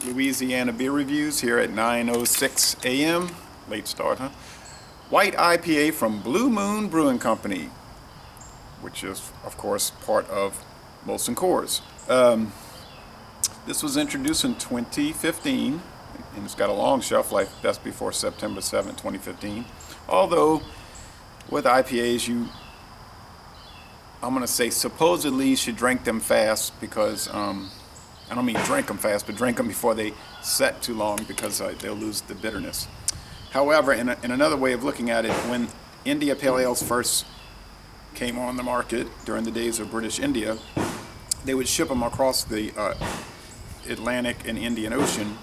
Louisiana beer reviews here at 9:06 a.m. Late start, huh? White IPA from Blue Moon Brewing Company, which is, of course, part of Molson Coors. This was introduced in 2015, and it's got a long shelf life. That's before September 7, 2015. Although, with IPAs, I'm going to say supposedly you should drink them fast because, I don't mean drink them fast, but drink them before they set too long because they'll lose the bitterness. However, in another way of looking at it, when India Pale Ales first came on the market during the days of British India, they would ship them across the Atlantic and Indian Ocean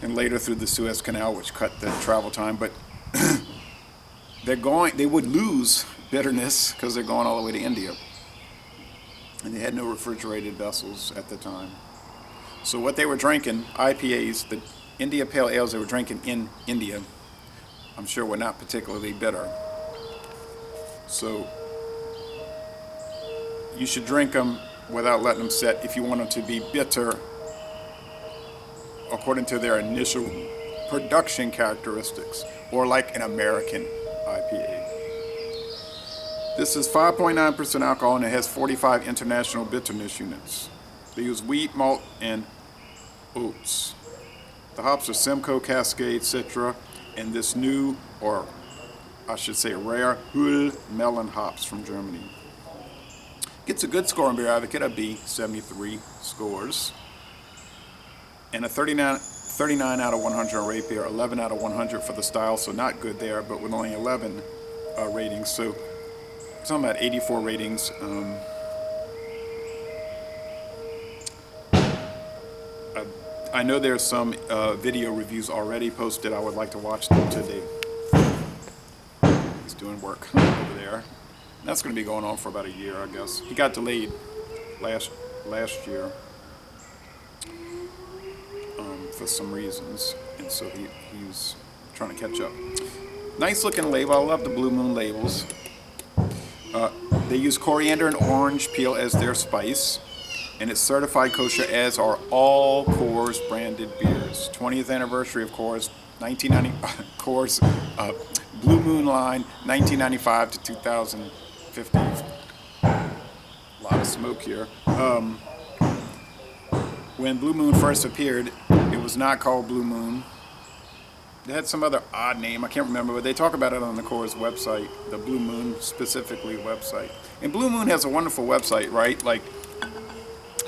and later through the Suez Canal, which cut the travel time. But they would lose bitterness because they're going all the way to India. And they had no refrigerated vessels at the time. So what they were drinking, IPAs, the India Pale Ales they were drinking in India, I'm sure were not particularly bitter. So you should drink them without letting them set if you want them to be bitter according to their initial production characteristics, or like an American IPA. This is 5.9% alcohol and it has 45 international bitterness units. They use wheat, malt, and oats. The hops are Simcoe, Cascade, Citra, and this new, or I should say rare, Hull melon hops from Germany. Gets a good score on Beer Advocate, a B, 73 scores. And a 39 out of 100 on Rate Beer, 11 out of 100 for the style, so not good there, but with only 11 ratings. So I'm at 84 ratings. I know there's some video reviews already posted. I would like to watch them today. He's doing work over there. That's going to be going on for about a year, I guess. He got delayed last year for some reasons, and so he's trying to catch up. Nice looking label. I love the Blue Moon labels. They use coriander and orange peel as their spice, and it's certified kosher, as are all Coors branded beers. 20th anniversary of Coors, 1990 Coors Blue Moon line, 1995 to 2015. A lot of smoke here. When Blue Moon first appeared, it was not called Blue Moon. They had some other odd name, I can't remember, but they talk about it on the Coors website, the Blue Moon specifically website. And Blue Moon has a wonderful website, right? Like,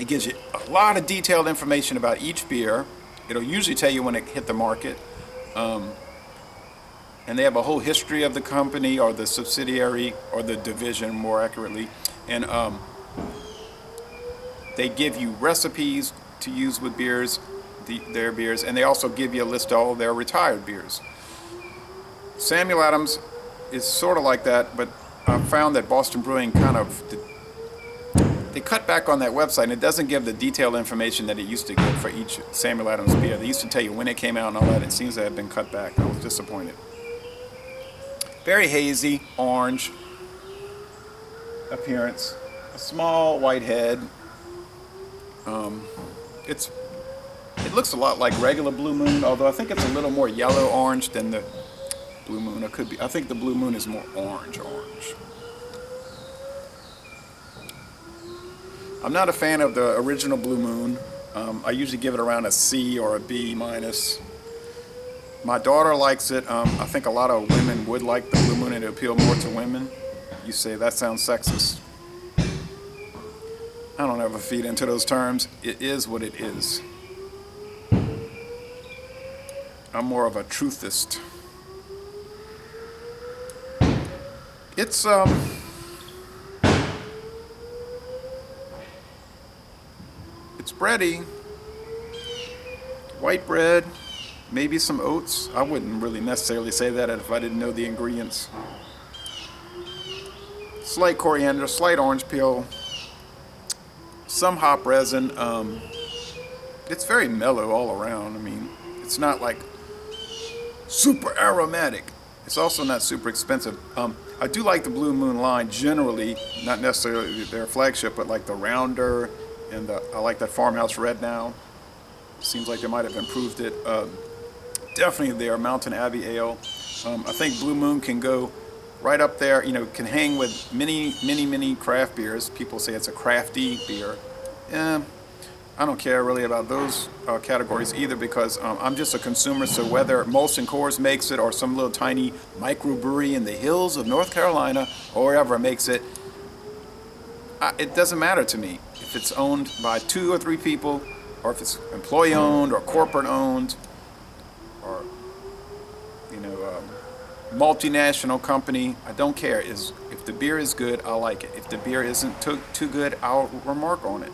it gives you a lot of detailed information about each beer. It'll usually tell you when it hit the market. And they have a whole history of the company, or the subsidiary, or the division more accurately. And they give you recipes to use with beers, their beers, and they also give you a list of all their retired beers. Samuel Adams is sort of like that, but I found that Boston Brewing they cut back on that website, and it doesn't give the detailed information that it used to give for each Samuel Adams beer. They used to tell you when it came out and all that. It seems to have been cut back. I was disappointed. Very hazy, orange appearance. A small white head. It looks a lot like regular Blue Moon, although I think it's a little more yellow-orange than the Blue Moon. It could be. I think the Blue Moon is more orange. I'm not a fan of the original Blue Moon. I usually give it around a C or a B minus. My daughter likes it. I think a lot of women would like the Blue Moon and it appeal more to women. You say that sounds sexist. I don't ever feed into those terms. It is what it is. I'm more of a truthist. It's bready. White bread, maybe some oats. I wouldn't really necessarily say that if I didn't know the ingredients. Slight coriander, slight orange peel, some hop resin. It's very mellow all around. I mean, it's not like super aromatic. It's also not super expensive. I do like the Blue Moon line generally, not necessarily their flagship, but like the Rounder and I like that Farmhouse Red now. Seems like they might have improved it. Definitely their Mountain Abbey Ale. I think Blue Moon can go right up there, can hang with many craft beers. People say it's a crafty beer. I don't care really about those categories either, because I'm just a consumer. So whether Molson Coors makes it or some little tiny microbrewery in the hills of North Carolina or wherever makes it, it doesn't matter to me. If it's owned by 2 or 3 people, or if it's employee owned or corporate owned, or multinational company, I don't care. If the beer is good, I like it. If the beer isn't too good, I'll remark on it.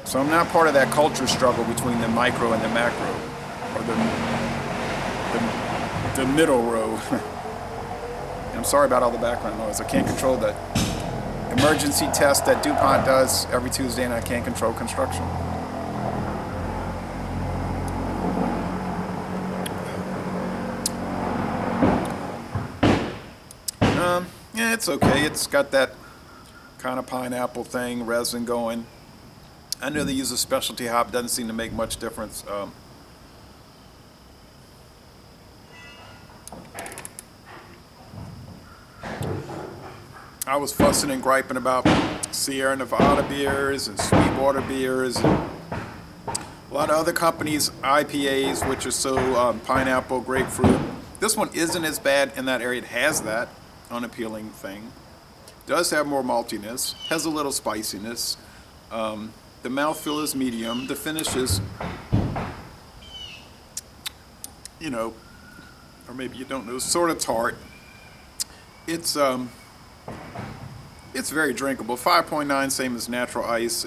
So I'm not part of that culture struggle between the micro and the macro, or the middle row. I'm sorry about all the background noise. I can't control that emergency test that DuPont does every Tuesday, and I can't control construction. Yeah, it's okay. It's got that kind of pineapple thing, resin going. I know they use a specialty hop. Doesn't seem to make much difference. I was fussing and griping about Sierra Nevada beers and Sweetwater beers and a lot of other companies' IPAs, which are so pineapple, grapefruit. This one isn't as bad in that area. It has that unappealing thing. Does have more maltiness. Has a little spiciness. The mouthfeel is medium. The finish is, or maybe you don't know, sort of tart. It's very drinkable. 5.9, same as natural ice.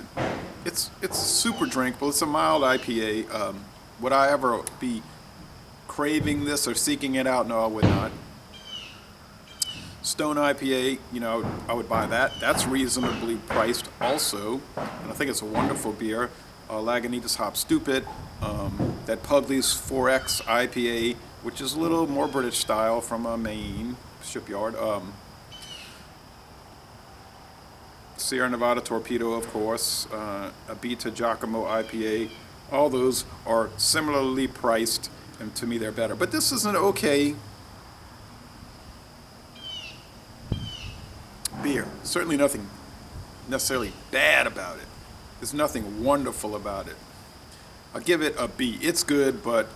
It's super drinkable. It's a mild IPA. Would I ever be craving this or seeking it out? No, I would not. Stone IPA, I would buy that. That's reasonably priced also, and I think it's a wonderful beer. Lagunitas Hop Stupid, that Pugly's 4X IPA, which is a little more British style from Maine shipyard. Sierra Nevada Torpedo, of course, Abita Giacomo IPA. All those are similarly priced, and to me they're better. But this is an okay beer. Certainly nothing necessarily bad about it. There's nothing wonderful about it. I'll give it a B. It's good, but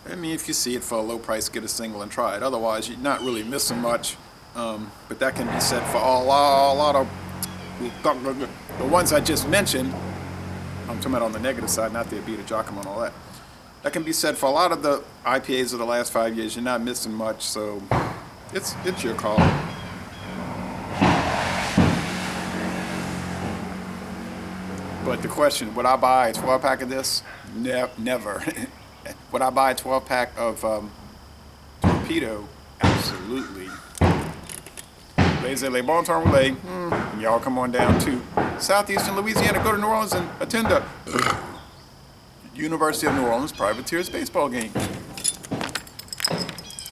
if you see it for a low price, get a single and try it. Otherwise, you're not really missing much. But that can be said for a lot of the ones I just mentioned. I'm talking about on the negative side, not the Abita Giacomo and all that. That can be said for a lot of the IPAs of the last 5 years. You're not missing much, so it's your call. But the question, would I buy a 12-pack of this? Never. Would I buy a 12-pack of Torpedo? Absolutely. Les Bon Temps Relais. Y'all come on down to southeastern Louisiana. Go to New Orleans and attend the University of New Orleans Privateers baseball game.